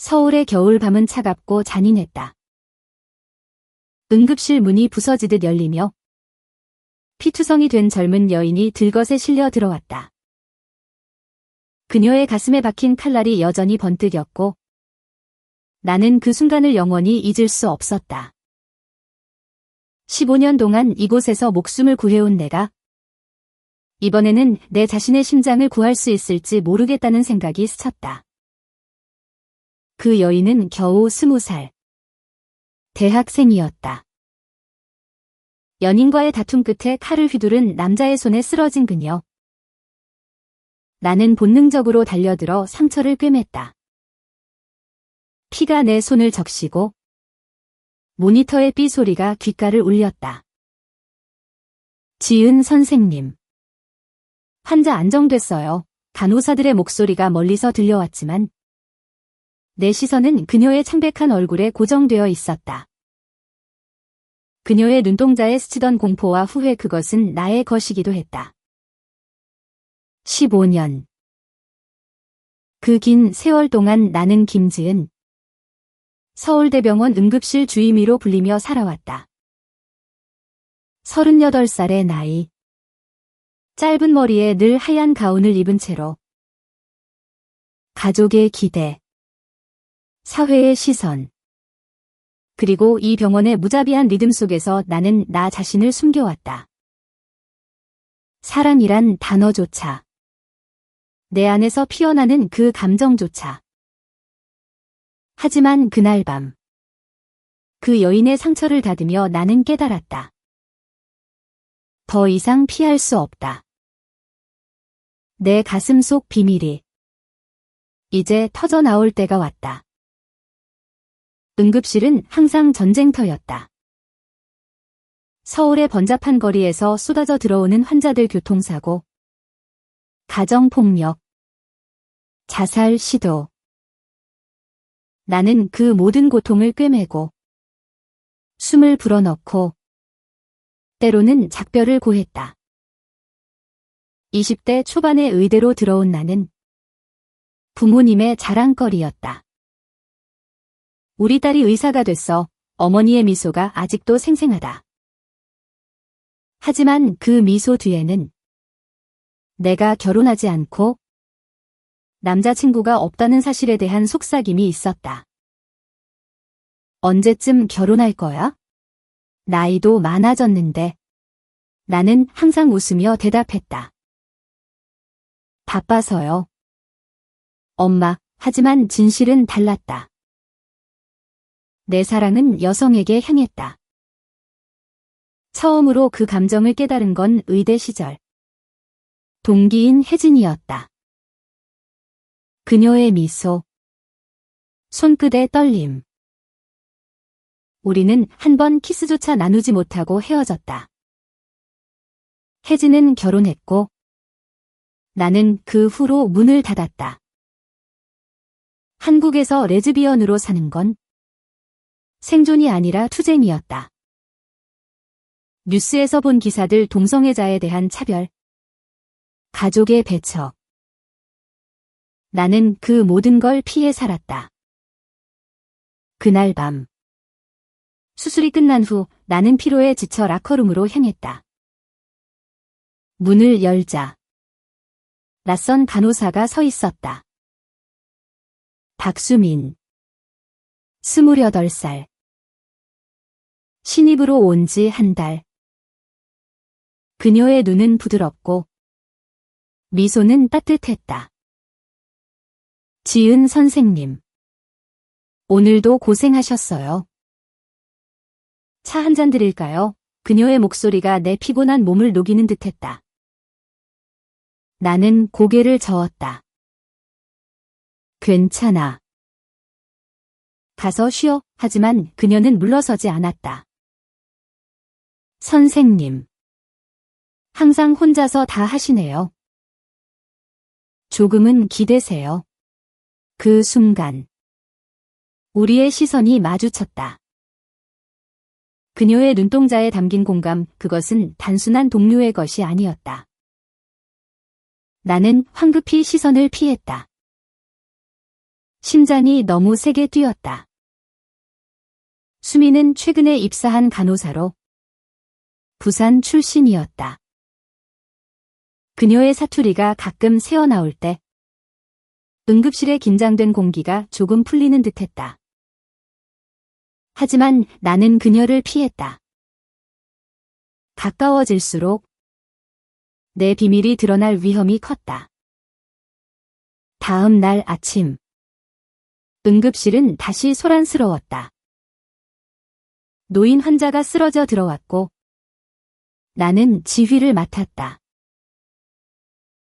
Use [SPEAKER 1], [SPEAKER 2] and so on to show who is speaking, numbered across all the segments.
[SPEAKER 1] 서울의 겨울밤은 차갑고 잔인했다. 응급실 문이 부서지듯 열리며 피투성이 된 젊은 여인이 들것에 실려 들어왔다. 그녀의 가슴에 박힌 칼날이 여전히 번뜩였고 나는 그 순간을 영원히 잊을 수 없었다. 15년 동안 이곳에서 목숨을 구해온 내가 이번에는 내 자신의 심장을 구할 수 있을지 모르겠다는 생각이 스쳤다. 그 여인은 겨우 20살. 대학생이었다. 연인과의 다툼 끝에 칼을 휘두른 남자의 손에 쓰러진 그녀. 나는 본능적으로 달려들어 상처를 꿰맸다. 피가 내 손을 적시고 모니터의 삐 소리가 귓가를 울렸다. 지은 선생님. 환자 안정됐어요. 간호사들의 목소리가 멀리서 들려왔지만 내 시선은 그녀의 창백한 얼굴에 고정되어 있었다. 그녀의 눈동자에 스치던 공포와 후회, 그것은 나의 것이기도 했다. 15년. 그 긴 세월 동안 나는 김지은, 서울대병원 응급실 주임의로 불리며 살아왔다. 38살의 나이. 짧은 머리에 늘 하얀 가운을 입은 채로 가족의 기대, 사회의 시선, 그리고 이 병원의 무자비한 리듬 속에서 나는 나 자신을 숨겨왔다. 사랑이란 단어조차, 내 안에서 피어나는 그 감정조차. 하지만 그날 밤, 그 여인의 상처를 닫으며 나는 깨달았다. 더 이상 피할 수 없다. 내 가슴 속 비밀이 이제 터져나올 때가 왔다. 응급실은 항상 전쟁터였다. 서울의 번잡한 거리에서 쏟아져 들어오는 환자들, 교통사고, 가정폭력, 자살 시도. 나는 그 모든 고통을 꿰매고 숨을 불어넣고 때로는 작별을 고했다. 20대 초반의 의대로 들어온 나는 부모님의 자랑거리였다. 우리 딸이 의사가 됐어. 어머니의 미소가 아직도 생생하다. 하지만 그 미소 뒤에는 내가 결혼하지 않고 남자친구가 없다는 사실에 대한 속삭임이 있었다. 언제쯤 결혼할 거야? 나이도 많아졌는데. 나는 항상 웃으며 대답했다. 바빠서요. 엄마, 하지만 진실은 달랐다. 내 사랑은 여성에게 향했다. 처음으로 그 감정을 깨달은 건 의대 시절. 동기인 혜진이었다. 그녀의 미소, 손끝의 떨림. 우리는 한 번 키스조차 나누지 못하고 헤어졌다. 혜진은 결혼했고 나는 그 후로 문을 닫았다. 한국에서 레즈비언으로 사는 건 생존이 아니라 투쟁이었다. 뉴스에서 본 기사들, 동성애자에 대한 차별, 가족의 배척. 나는 그 모든 걸 피해 살았다. 그날 밤, 수술이 끝난 후 나는 피로에 지쳐 라커룸으로 향했다. 문을 열자 낯선 간호사가 서 있었다. 박수민, 28살. 신입으로 온 지 한 달. 그녀의 눈은 부드럽고 미소는 따뜻했다. 지은 선생님, 오늘도 고생하셨어요. 차 한 잔 드릴까요? 그녀의 목소리가 내 피곤한 몸을 녹이는 듯했다. 나는 고개를 저었다. 괜찮아. 가서 쉬어. 하지만 그녀는 물러서지 않았다. 선생님, 항상 혼자서 다 하시네요. 조금은 기대세요. 그 순간 우리의 시선이 마주쳤다. 그녀의 눈동자에 담긴 공감, 그것은 단순한 동료의 것이 아니었다. 나는 황급히 시선을 피했다. 심장이 너무 세게 뛰었다. 수미는 최근에 입사한 간호사로 부산 출신이었다. 그녀의 사투리가 가끔 새어나올 때 응급실의 긴장된 공기가 조금 풀리는 듯했다. 하지만 나는 그녀를 피했다. 가까워질수록 내 비밀이 드러날 위험이 컸다. 다음 날 아침, 응급실은 다시 소란스러웠다. 노인 환자가 쓰러져 들어왔고 나는 지휘를 맡았다.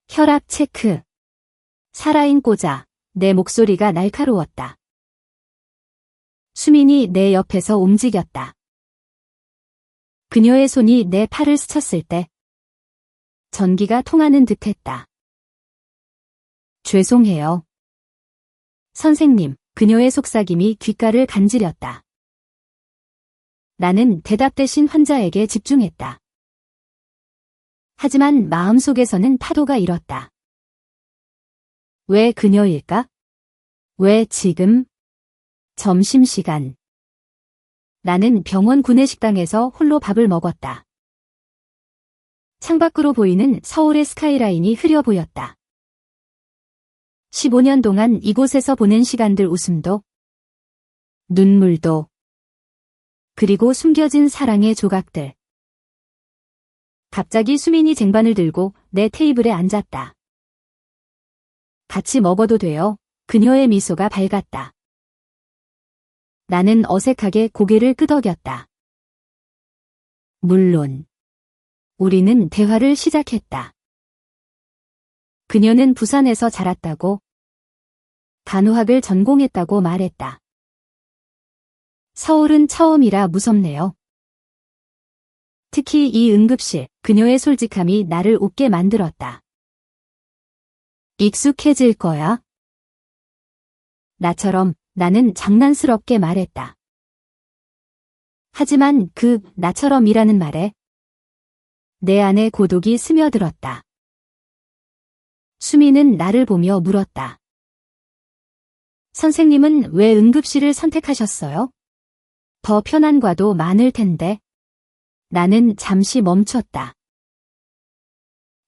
[SPEAKER 1] 혈압 체크. 살아인 꽂아. 내 목소리가 날카로웠다. 수민이 내 옆에서 움직였다. 그녀의 손이 내 팔을 스쳤을 때 전기가 통하는 듯했다. 죄송해요. 선생님, 그녀의 속삭임이 귓가를 간지렸다. 나는 대답 대신 환자에게 집중했다. 하지만 마음속에서는 파도가 일었다. 왜 그녀일까? 왜 지금? 점심시간. 나는 병원 구내식당에서 홀로 밥을 먹었다. 창밖으로 보이는 서울의 스카이라인이 흐려 보였다. 15년 동안 이곳에서 보낸 시간들 웃음도, 눈물도, 그리고 숨겨진 사랑의 조각들. 갑자기 수민이 쟁반을 들고 내 테이블에 앉았다. 같이 먹어도 돼요. 그녀의 미소가 밝았다. 나는 어색하게 고개를 끄덕였다. 물론. 우리는 대화를 시작했다. 그녀는 부산에서 자랐다고, 간호학을 전공했다고 말했다. 서울은 처음이라 무섭네요. 특히 이 응급실, 그녀의 솔직함이 나를 웃게 만들었다. 익숙해질 거야? 나처럼 나는 장난스럽게 말했다. 하지만 그 나처럼이라는 말에 내 안에 고독이 스며들었다. 수미는 나를 보며 물었다. 선생님은 왜 응급실을 선택하셨어요? 더 편한 과도 많을 텐데. 나는 잠시 멈췄다.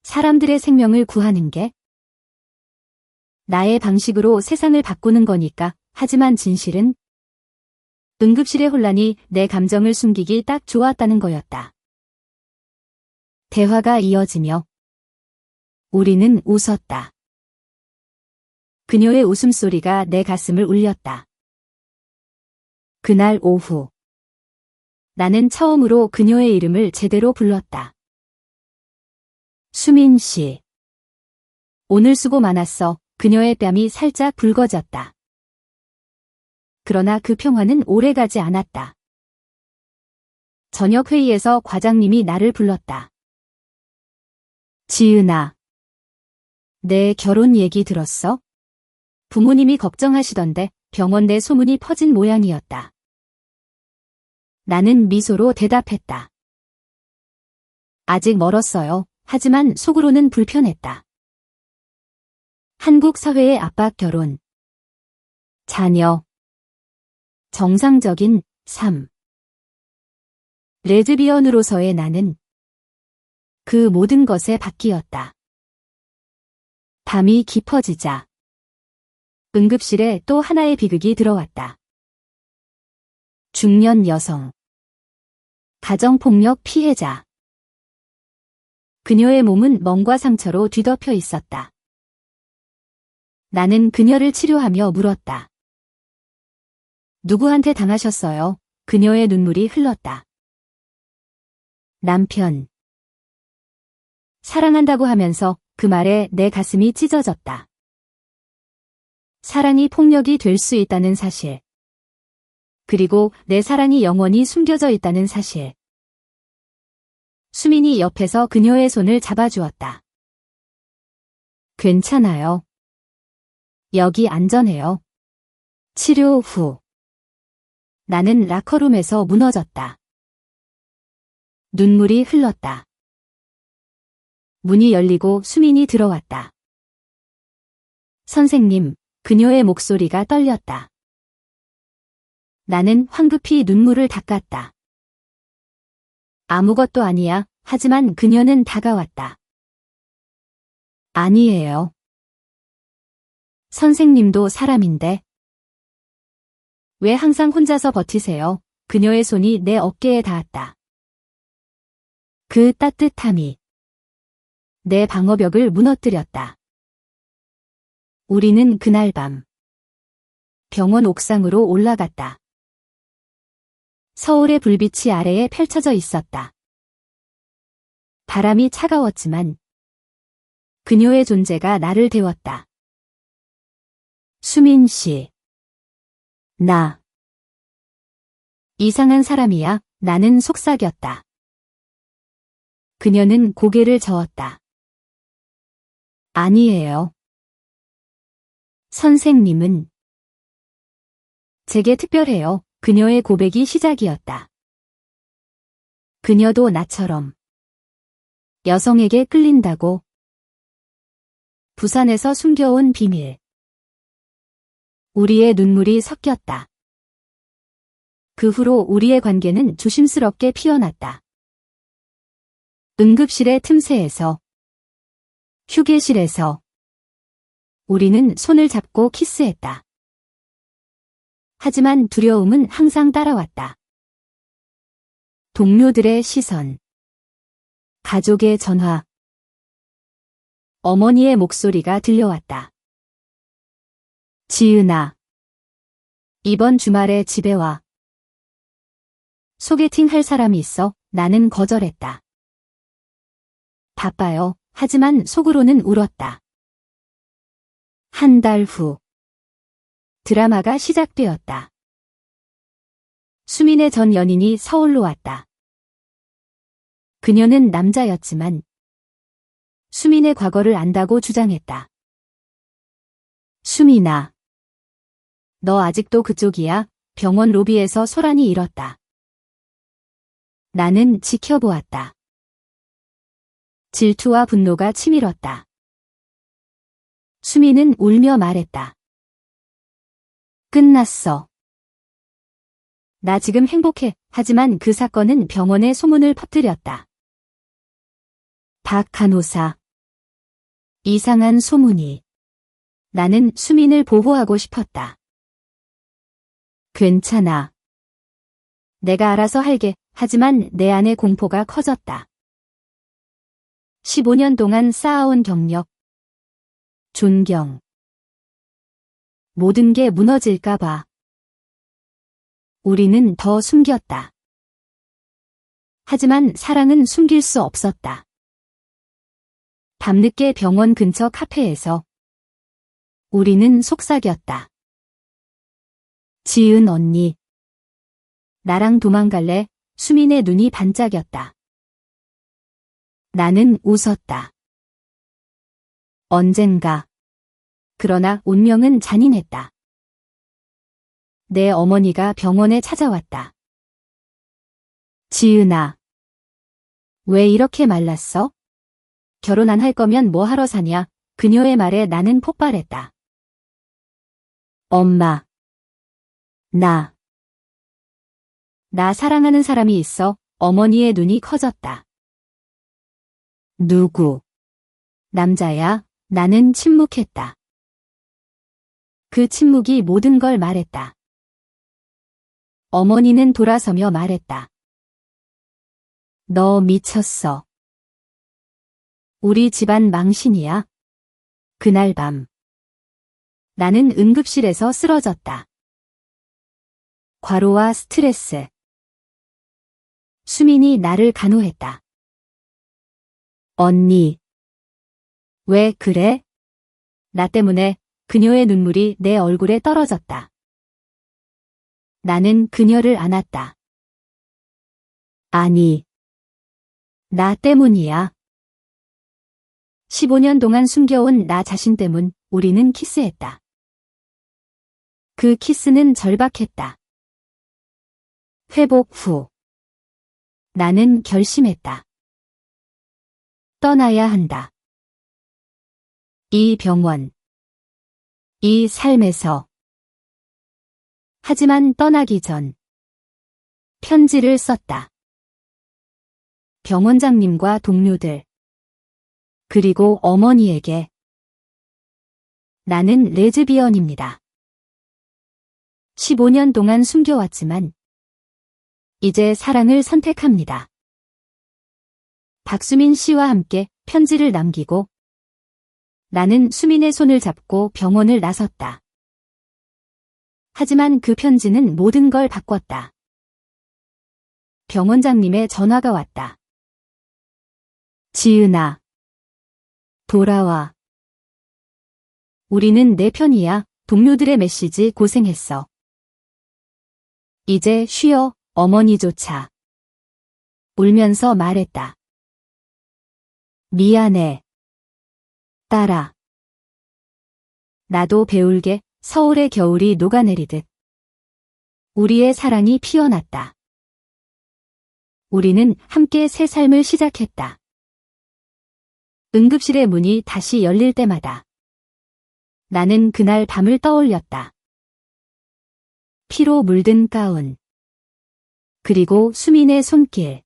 [SPEAKER 1] 사람들의 생명을 구하는 게 나의 방식으로 세상을 바꾸는 거니까. 하지만 진실은 응급실의 혼란이 내 감정을 숨기기 딱 좋았다는 거였다. 대화가 이어지며 우리는 웃었다. 그녀의 웃음소리가 내 가슴을 울렸다. 그날 오후 나는 처음으로 그녀의 이름을 제대로 불렀다. 수민 씨. 오늘 수고 많았어. 그녀의 뺨이 살짝 붉어졌다. 그러나 그 평화는 오래가지 않았다. 저녁 회의에서 과장님이 나를 불렀다. 지은아. 내 결혼 얘기 들었어? 부모님이 걱정하시던데 병원 내 소문이 퍼진 모양이었다. 나는 미소로 대답했다. 아직 멀었어요. 하지만 속으로는 불편했다. 한국 사회의 압박 결혼. 자녀. 정상적인 삶. 레즈비언으로서의 나는 그 모든 것에 바뀌었다. 밤이 깊어지자 응급실에 또 하나의 비극이 들어왔다. 중년 여성. 가정폭력 피해자. 그녀의 몸은 멍과 상처로 뒤덮여 있었다. 나는 그녀를 치료하며 물었다. 누구한테 당하셨어요? 그녀의 눈물이 흘렀다. 남편. 사랑한다고 하면서 그 말에 내 가슴이 찢어졌다. 사랑이 폭력이 될 수 있다는 사실. 그리고 내 사랑이 영원히 숨겨져 있다는 사실. 수민이 옆에서 그녀의 손을 잡아주었다. 괜찮아요. 여기 안전해요. 치료 후. 나는 라커룸에서 무너졌다. 눈물이 흘렀다. 문이 열리고 수민이 들어왔다. 선생님, 그녀의 목소리가 떨렸다. 나는 황급히 눈물을 닦았다. 아무것도 아니야. 하지만 그녀는 다가왔다. 아니에요. 선생님도 사람인데. 왜 항상 혼자서 버티세요? 그녀의 손이 내 어깨에 닿았다. 그 따뜻함이 내 방어벽을 무너뜨렸다. 우리는 그날 밤 병원 옥상으로 올라갔다. 서울의 불빛이 아래에 펼쳐져 있었다. 바람이 차가웠지만 그녀의 존재가 나를 데웠다. 수민 씨. 나. 이상한 사람이야. 나는 속삭였다. 그녀는 고개를 저었다. 아니에요. 선생님은 제게 특별해요. 그녀의 고백이 시작이었다. 그녀도 나처럼 여성에게 끌린다고. 부산에서 숨겨온 비밀. 우리의 눈물이 섞였다. 그 후로 우리의 관계는 조심스럽게 피어났다. 응급실의 틈새에서, 휴게실에서 우리는 손을 잡고 키스했다. 하지만 두려움은 항상 따라왔다. 동료들의 시선, 가족의 전화, 어머니의 목소리가 들려왔다. 지은아, 이번 주말에 집에 와. 소개팅 할 사람이 있어. 나는 거절했다. 바빠요. 하지만 속으로는 울었다. 한 달 후, 드라마가 시작되었다. 수민의 전 연인이 서울로 왔다. 그녀는 남자였지만 수민의 과거를 안다고 주장했다. 수민아, 너 아직도 그쪽이야? 병원 로비에서 소란이 일었다. 나는 지켜보았다. 질투와 분노가 치밀었다. 수민은 울며 말했다. 끝났어. 나 지금 행복해. 하지만 그 사건은 병원에 소문을 퍼뜨렸다. 박 간호사. 이상한 소문이. 나는 수민을 보호하고 싶었다. 괜찮아. 내가 알아서 할게. 하지만 내 안의 공포가 커졌다. 15년 동안 쌓아온 경력, 존경. 모든 게 무너질까봐. 우리는 더 숨겼다. 하지만 사랑은 숨길 수 없었다. 밤늦게 병원 근처 카페에서 우리는 속삭였다. 지은 언니. 나랑 도망갈래? 수민의 눈이 반짝였다. 나는 웃었다. 언젠가. 그러나 운명은 잔인했다. 내 어머니가 병원에 찾아왔다. 지은아. 왜 이렇게 말랐어? 결혼 안 할 거면 뭐 하러 사냐? 그녀의 말에 나는 폭발했다. 엄마. 나 사랑하는 사람이 있어. 어머니의 눈이 커졌다. 누구? 남자야. 나는 침묵했다. 그 침묵이 모든 걸 말했다. 어머니는 돌아서며 말했다. 너 미쳤어. 우리 집안 망신이야. 그날 밤. 나는 응급실에서 쓰러졌다. 과로와 스트레스. 수민이 나를 간호했다. 언니. 왜 그래? 나 때문에. 그녀의 눈물이 내 얼굴에 떨어졌다. 나는 그녀를 안았다. 아니. 나 때문이야. 15년 동안 숨겨온 나 자신 때문 우리는 키스했다. 그 키스는 절박했다. 회복 후. 나는 결심했다. 떠나야 한다. 이 병원. 이 삶에서. 하지만 떠나기 전 편지를 썼다. 병원장님과 동료들, 그리고 어머니에게. 나는 레즈비언입니다. 15년 동안 숨겨왔지만 이제 사랑을 선택합니다. 박수민 씨와 함께 편지를 남기고 나는 수민의 손을 잡고 병원을 나섰다. 하지만 그 편지는 모든 걸 바꿨다. 병원장님의 전화가 왔다. 지은아, 돌아와. 우리는 내 편이야. 동료들의 메시지 고생했어. 이제 쉬어. 어머니조차 울면서 말했다. 미안해. 딸아. 나도 배울게. 서울의 겨울이 녹아내리듯 우리의 사랑이 피어났다. 우리는 함께 새 삶을 시작했다. 응급실의 문이 다시 열릴 때마다 나는 그날 밤을 떠올렸다. 피로 물든 가운, 그리고 수민의 손길.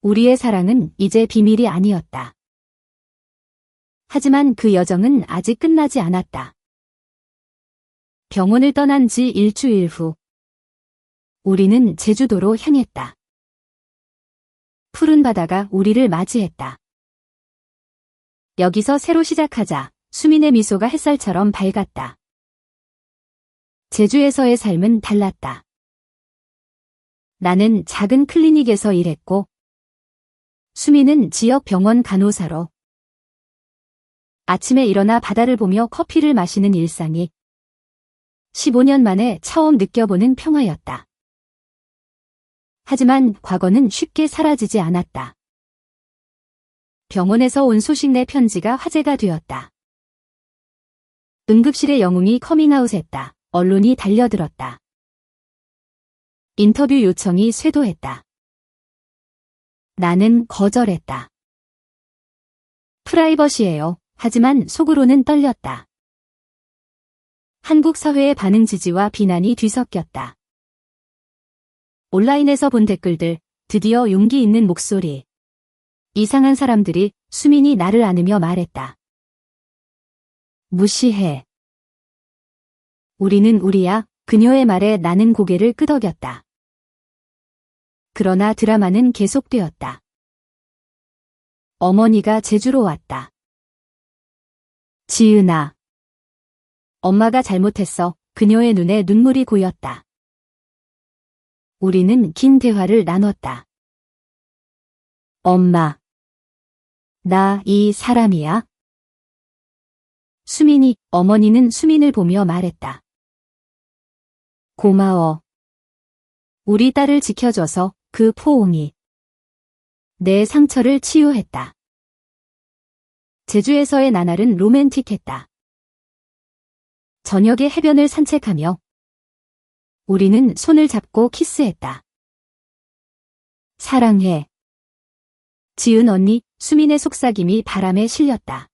[SPEAKER 1] 우리의 사랑은 이제 비밀이 아니었다. 하지만 그 여정은 아직 끝나지 않았다. 병원을 떠난 지 일주일 후, 우리는 제주도로 향했다. 푸른 바다가 우리를 맞이했다. 여기서 새로 시작하자. 수민의 미소가 햇살처럼 밝았다. 제주에서의 삶은 달랐다. 나는 작은 클리닉에서 일했고, 수민은 지역 병원 간호사로. 아침에 일어나 바다를 보며 커피를 마시는 일상이 15년 만에 처음 느껴보는 평화였다. 하지만 과거는 쉽게 사라지지 않았다. 병원에서 온 소식 내 편지가 화제가 되었다. 응급실의 영웅이 커밍아웃했다. 언론이 달려들었다. 인터뷰 요청이 쇄도했다. 나는 거절했다. 프라이버시예요. 하지만 속으로는 떨렸다. 한국 사회의 반응 지지와 비난이 뒤섞였다. 온라인에서 본 댓글들, 드디어 용기 있는 목소리. 이상한 사람들이 수민이 나를 안으며 말했다. 무시해. 우리는 우리야. 그녀의 말에 나는 고개를 끄덕였다. 그러나 드라마는 계속되었다. 어머니가 제주로 왔다. 지은아. 엄마가 잘못했어. 그녀의 눈에 눈물이 고였다. 우리는 긴 대화를 나눴다. 엄마. 나 이 사람이야? 수민이, 어머니는 수민을 보며 말했다. 고마워. 우리 딸을 지켜줘서. 그 포옹이 내 상처를 치유했다. 제주에서의 나날은 로맨틱했다. 저녁에 해변을 산책하며 우리는 손을 잡고 키스했다. 사랑해. 지은 언니. 수민의 속삭임이 바람에 실렸다.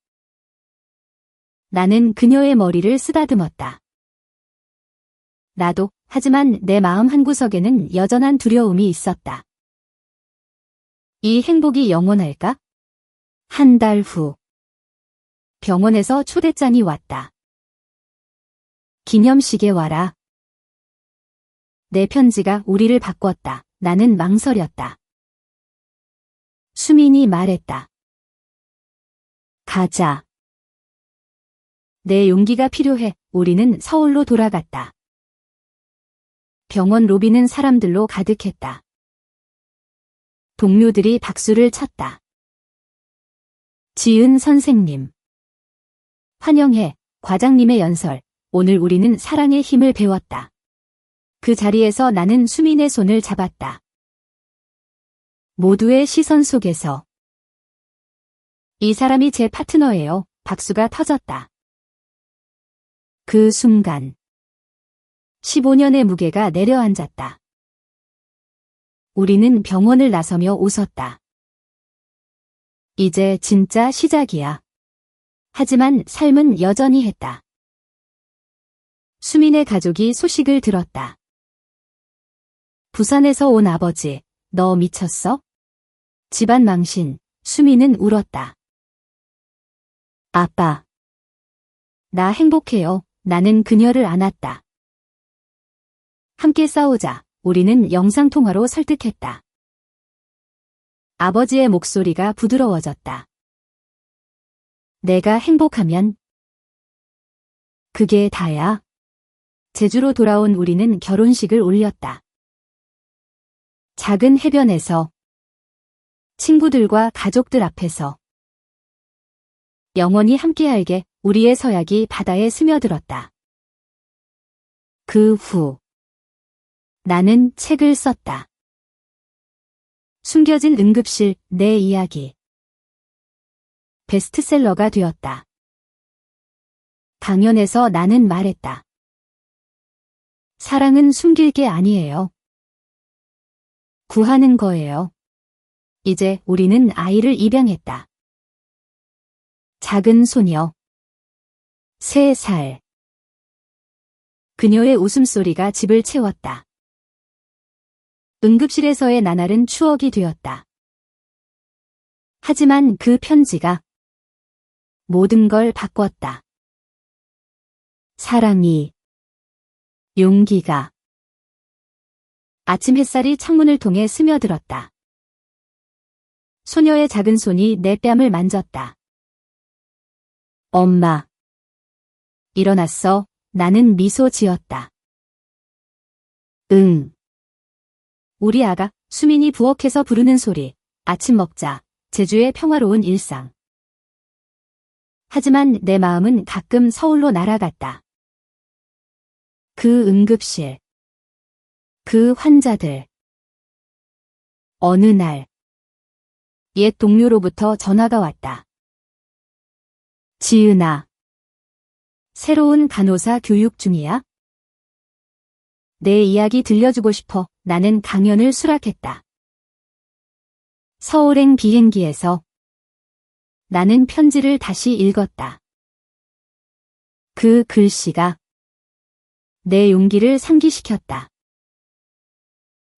[SPEAKER 1] 나는 그녀의 머리를 쓰다듬었다. 나도. 하지만 내 마음 한구석에는 여전한 두려움이 있었다. 이 행복이 영원할까? 한 달 후. 병원에서 초대장이 왔다. 기념식에 와라. 내 편지가 우리를 바꿨다. 나는 망설였다. 수민이 말했다. 가자. 내 용기가 필요해. 우리는 서울로 돌아갔다. 병원 로비는 사람들로 가득했다. 동료들이 박수를 쳤다. 지은 선생님. 환영해. 과장님의 연설. 오늘 우리는 사랑의 힘을 배웠다. 그 자리에서 나는 수민의 손을 잡았다. 모두의 시선 속에서. 이 사람이 제 파트너예요. 박수가 터졌다. 그 순간. 15년의 무게가 내려앉았다. 우리는 병원을 나서며 웃었다. 이제 진짜 시작이야. 하지만 삶은 여전히 했다. 수민의 가족이 소식을 들었다. 부산에서 온 아버지, 너 미쳤어? 집안 망신, 수민은 울었다. 아빠. 나 행복해요. 나는 그녀를 안았다. 함께 싸우자. 우리는 영상통화로 설득했다. 아버지의 목소리가 부드러워졌다. 내가 행복하면 그게 다야. 제주로 돌아온 우리는 결혼식을 올렸다. 작은 해변에서 친구들과 가족들 앞에서 영원히 함께할게. 우리의 서약이 바다에 스며들었다. 그 후 나는 책을 썼다. 숨겨진 응급실 내 이야기. 베스트셀러가 되었다. 강연에서 나는 말했다. 사랑은 숨길 게 아니에요. 구하는 거예요. 이제 우리는 아이를 입양했다. 작은 소녀. 3살. 그녀의 웃음소리가 집을 채웠다. 응급실에서의 나날은 추억이 되었다. 하지만 그 편지가 모든 걸 바꿨다. 사랑이, 용기가. 아침 햇살이 창문을 통해 스며들었다. 소녀의 작은 손이 내 뺨을 만졌다. 엄마. 일어났어. 나는 미소 지었다. 응. 우리 아가, 수민이 부엌에서 부르는 소리. 아침 먹자. 제주의 평화로운 일상. 하지만 내 마음은 가끔 서울로 날아갔다. 그 응급실. 그 환자들. 어느 날. 옛 동료로부터 전화가 왔다. 지은아. 새로운 간호사 교육 중이야? 내 이야기 들려주고 싶어. 나는 강연을 수락했다. 서울행 비행기에서 나는 편지를 다시 읽었다. 그 글씨가 내 용기를 상기시켰다.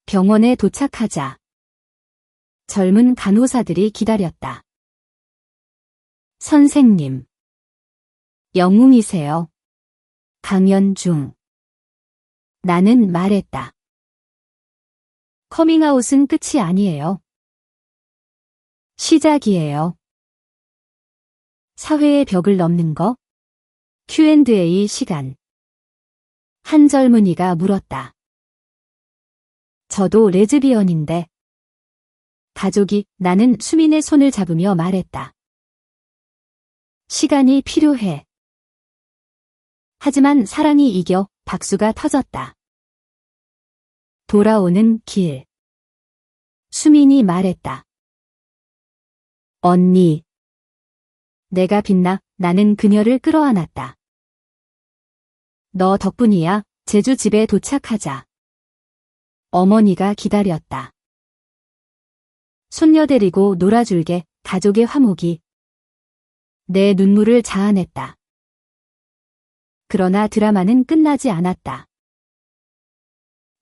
[SPEAKER 1] 병원에 도착하자 젊은 간호사들이 기다렸다. 선생님. 영웅이세요. 강연 중. 나는 말했다. 커밍아웃은 끝이 아니에요. 시작이에요. 사회의 벽을 넘는 거. Q&A 시간. 한 젊은이가 물었다. 저도 레즈비언인데. 가족이. 나는 수민의 손을 잡으며 말했다. 시간이 필요해. 하지만 사랑이 이겨. 박수가 터졌다. 돌아오는 길. 수민이 말했다. 언니. 내가 빛나. 나는 그녀를 끌어안았다. 너 덕분이야. 제주 집에 도착하자. 어머니가 기다렸다. 손녀 데리고 놀아줄게. 가족의 화목이 내 눈물을 자아냈다. 그러나 드라마는 끝나지 않았다.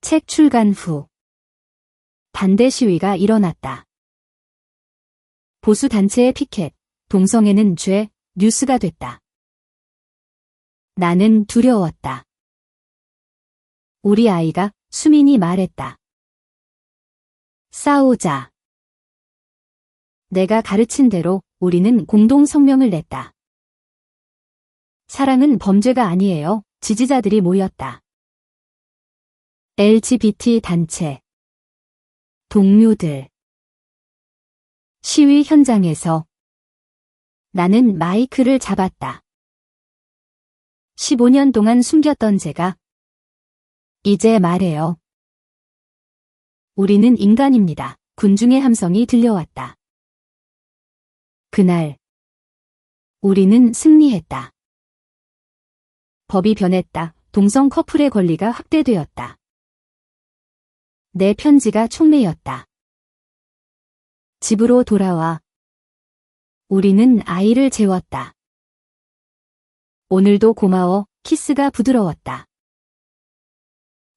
[SPEAKER 1] 책 출간 후 반대 시위가 일어났다. 보수 단체의 피켓, 동성애는 죄, 뉴스가 됐다. 나는 두려웠다. 우리 아이가. 수민이 말했다. 싸우자. 내가 가르친 대로 우리는 공동 성명을 냈다. 사랑은 범죄가 아니에요. 지지자들이 모였다. LGBT 단체, 동료들. 시위 현장에서 나는 마이크를 잡았다. 15년 동안 숨겼던 제가 이제 말해요. 우리는 인간입니다. 군중의 함성이 들려왔다. 그날 우리는 승리했다. 법이 변했다. 동성 커플의 권리가 확대되었다. 내 편지가 촉매였다. 집으로 돌아와 우리는 아이를 재웠다. 오늘도 고마워. 키스가 부드러웠다.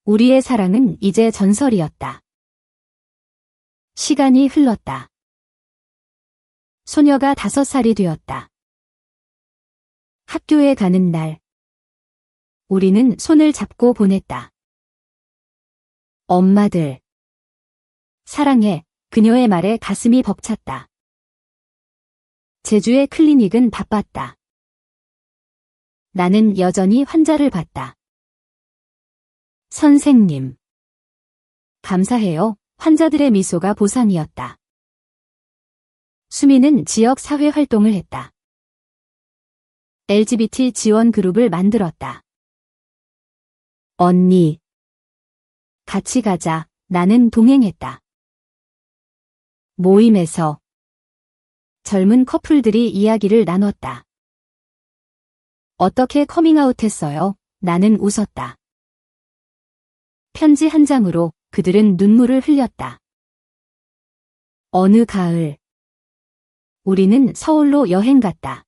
[SPEAKER 1] 우리의 사랑은 이제 전설이었다. 시간이 흘렀다. 소녀가 5살이 되었다. 학교에 가는 날, 우리는 손을 잡고 보냈다. 엄마들. 사랑해. 그녀의 말에 가슴이 벅찼다. 제주의 클리닉은 바빴다. 나는 여전히 환자를 봤다. 선생님. 감사해요. 환자들의 미소가 보상이었다. 수미는 지역 사회 활동을 했다. LGBT 지원 그룹을 만들었다. 언니. 같이 가자. 나는 동행했다. 모임에서 젊은 커플들이 이야기를 나눴다. 어떻게 커밍아웃했어요? 나는 웃었다. 편지 한 장으로 그들은 눈물을 흘렸다. 어느 가을, 우리는 서울로 여행 갔다.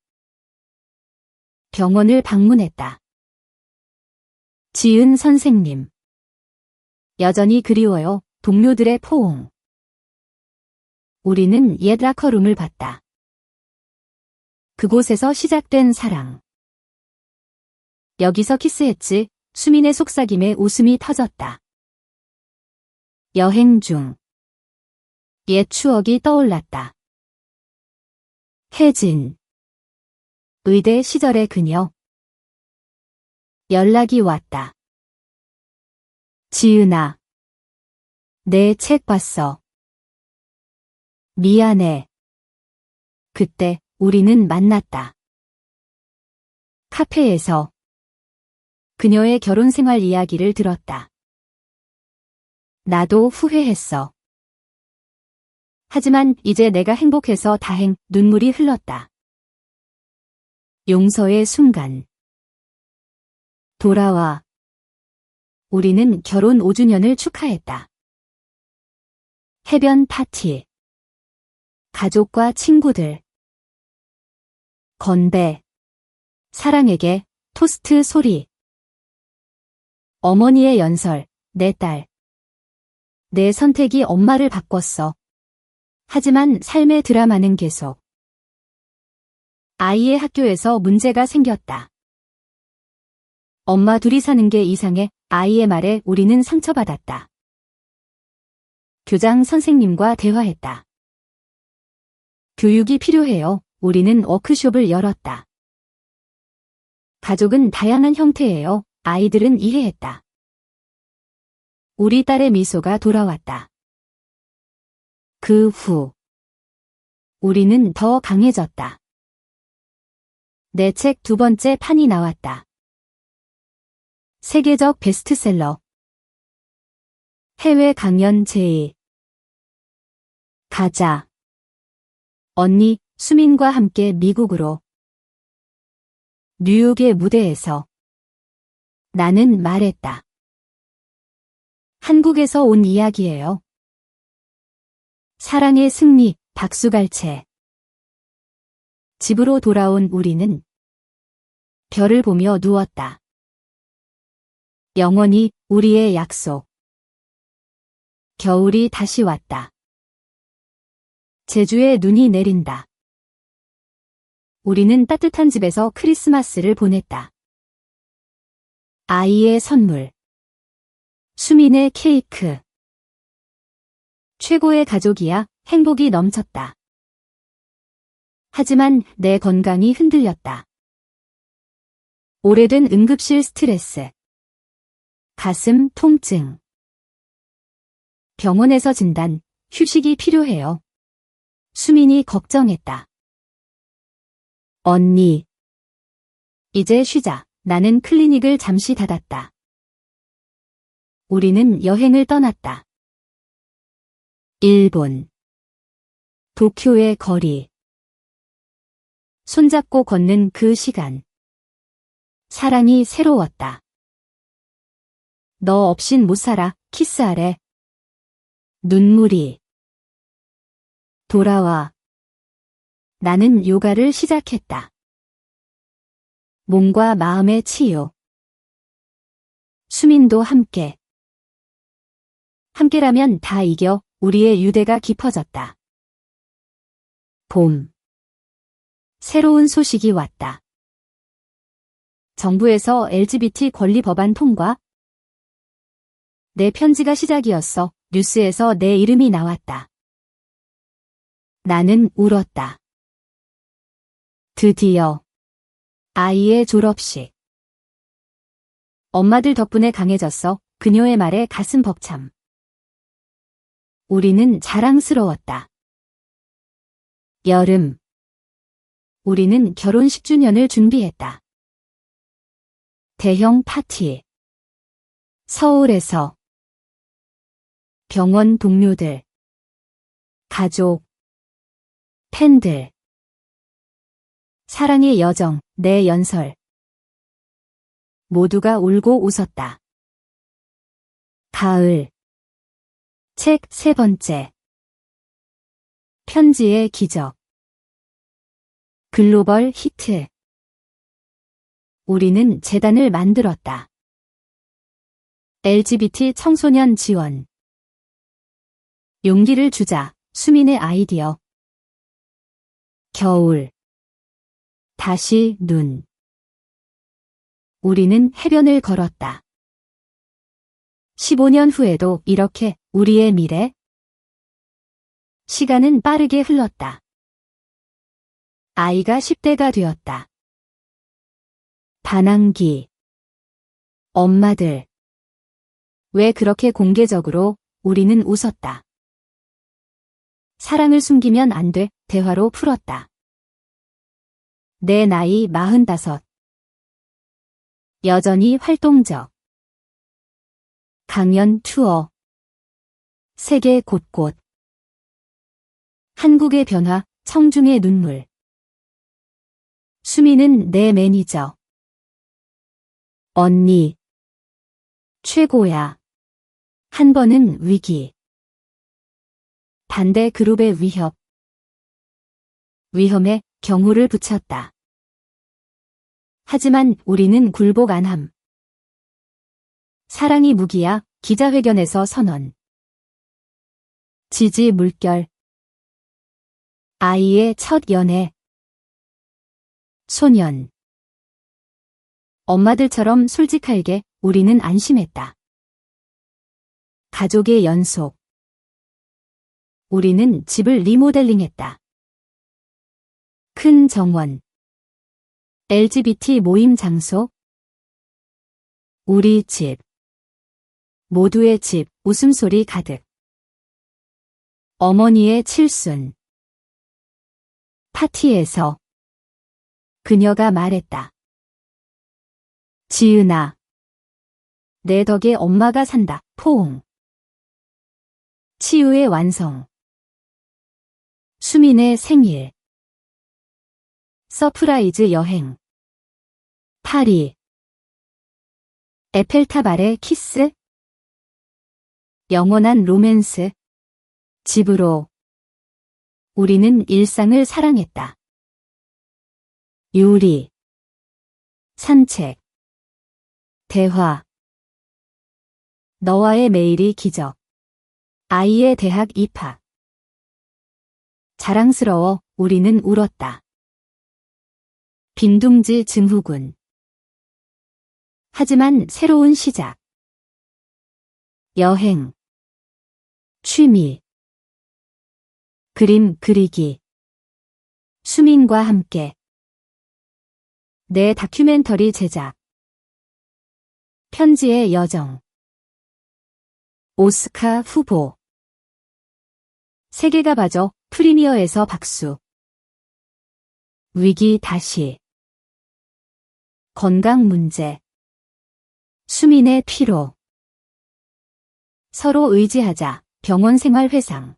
[SPEAKER 1] 병원을 방문했다. 지은 선생님. 여전히 그리워요. 동료들의 포옹. 우리는 옛 라커룸을 봤다. 그곳에서 시작된 사랑. 여기서 키스했지. 수민의 속삭임에 웃음이 터졌다. 여행 중. 옛 추억이 떠올랐다. 혜진. 의대 시절의 그녀. 연락이 왔다. 지은아. 내 책 봤어. 미안해. 그때 우리는 만났다. 카페에서 그녀의 결혼 생활 이야기를 들었다. 나도 후회했어. 하지만 이제 내가 행복해서 다행. 눈물이 흘렀다. 용서의 순간. 돌아와. 우리는 결혼 5주년을 축하했다. 해변 파티. 가족과 친구들. 건배. 사랑에게. 토스트 소리. 어머니의 연설. 내 딸. 내 선택이 엄마를 바꿨어. 하지만 삶의 드라마는 계속. 아이의 학교에서 문제가 생겼다. 엄마 둘이 사는 게 이상해. 아이의 말에 우리는 상처받았다. 교장 선생님과 대화했다. 교육이 필요해요. 우리는 워크숍을 열었다. 가족은 다양한 형태예요. 아이들은 이해했다. 우리 딸의 미소가 돌아왔다. 그 후. 우리는 더 강해졌다. 내 책 2번째 판이 나왔다. 세계적 베스트셀러. 해외 강연 제의. 가자. 언니, 수민과 함께 미국으로. 뉴욕의 무대에서. 나는 말했다. 한국에서 온 이야기예요. 사랑의 승리, 박수갈채. 집으로 돌아온 우리는 별을 보며 누웠다. 영원히 우리의 약속. 겨울이 다시 왔다. 제주에 눈이 내린다. 우리는 따뜻한 집에서 크리스마스를 보냈다. 아이의 선물. 수민의 케이크. 최고의 가족이야. 행복이 넘쳤다. 하지만 내 건강이 흔들렸다. 오래된 응급실 스트레스. 가슴 통증. 병원에서 진단, 휴식이 필요해요. 수민이 걱정했다. 언니. 이제 쉬자. 나는 클리닉을 잠시 닫았다. 우리는 여행을 떠났다. 일본. 도쿄의 거리. 손잡고 걷는 그 시간. 사랑이 새로웠다. 너 없인 못 살아. 키스하래. 눈물이. 돌아와. 나는 요가를 시작했다. 몸과 마음의 치유. 수민도 함께. 함께라면 다 이겨. 우리의 유대가 깊어졌다. 봄. 새로운 소식이 왔다. 정부에서 LGBT 권리 법안 통과. 내 편지가 시작이었어. 뉴스에서 내 이름이 나왔다. 나는 울었다. 드디어 아이의 졸업식. 엄마들 덕분에 강해졌어. 그녀의 말에 가슴 벅참. 우리는 자랑스러웠다. 여름. 우리는 결혼 10주년을 준비했다. 대형 파티. 서울에서. 병원 동료들. 가족. 팬들. 사랑의 여정, 내 연설. 모두가 울고 웃었다. 가을. 책 3번째. 편지의 기적. 글로벌 히트. 우리는 재단을 만들었다. LGBT 청소년 지원. 용기를 주자. 수민의 아이디어. 겨울. 다시 눈. 우리는 해변을 걸었다. 15년 후에도 이렇게 우리의 미래. 시간은 빠르게 흘렀다. 아이가 10대가 되었다. 반항기. 엄마들. 왜 그렇게 공개적으로? 우리는 웃었다. 사랑을 숨기면 안 돼. 대화로 풀었다. 내 나이 45. 여전히 활동적. 강연 투어. 세계 곳곳. 한국의 변화, 청중의 눈물. 수미는 내 매니저. 언니. 최고야. 한 번은 위기. 반대 그룹의 위협. 위험에 경호를 붙였다. 하지만 우리는 굴복 안 함. 사랑이 무기야. 기자회견에서 선언. 지지 물결. 아이의 첫 연애. 소년. 엄마들처럼 솔직하게. 우리는 안심했다. 가족의 연속. 우리는 집을 리모델링했다. 큰 정원. LGBT 모임 장소. 우리 집. 모두의 집. 웃음소리 가득. 어머니의 칠순. 파티에서 그녀가 말했다. 지은아. 내 덕에 엄마가 산다. 포옹. 치유의 완성. 수민의 생일. 서프라이즈 여행. 파리. 에펠탑 아래 키스. 영원한 로맨스. 집으로. 우리는 일상을 사랑했다. 요리. 산책. 대화. 너와의 매일이 기적. 아이의 대학 입학. 자랑스러워. 우리는 울었다. 빈둥지 증후군. 하지만 새로운 시작. 여행. 취미. 그림 그리기. 수민과 함께. 내 다큐멘터리 제작. 편지의 여정. 오스카 후보. 세계가 봐줘. 프리미어에서 박수. 위기 다시. 건강 문제. 수민의 피로. 서로 의지하자. 병원 생활 회상.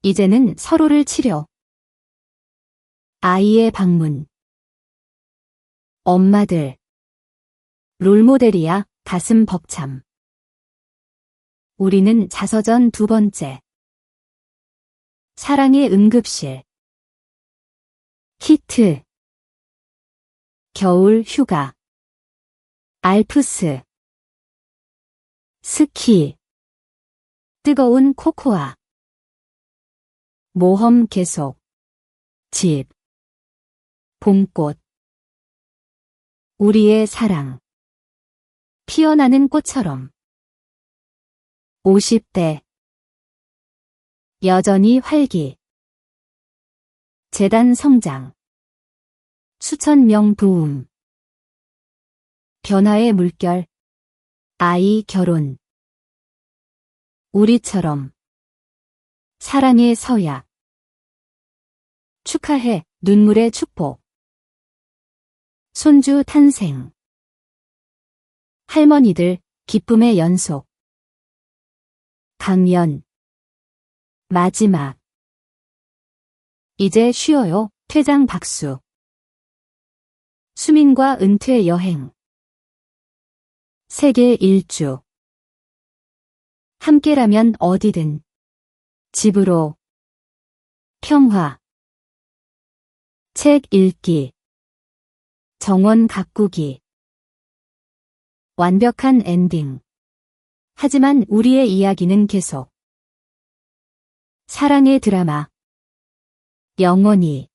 [SPEAKER 1] 이제는 서로를 치료. 아이의 방문. 엄마들. 롤모델이야. 가슴 벅참. 우리는 자서전 2번째. 사랑의 응급실. 히트. 겨울 휴가. 알프스. 스키. 뜨거운 코코아. 모험 계속. 집. 봄꽃. 우리의 사랑. 피어나는 꽃처럼. 50대. 여전히 활기. 재단 성장. 수천 명 도움. 변화의 물결. 아이 결혼. 우리처럼. 사랑의 서약. 축하해. 눈물의 축복. 손주 탄생. 할머니들 기쁨의 연속. 강연. 마지막. 이제 쉬어요. 퇴장 박수. 수민과 은퇴 여행. 세계 일주. 함께라면 어디든. 집으로. 평화. 책 읽기. 정원 가꾸기. 완벽한 엔딩. 하지만 우리의 이야기는 계속. 사랑의 드라마. 영원히.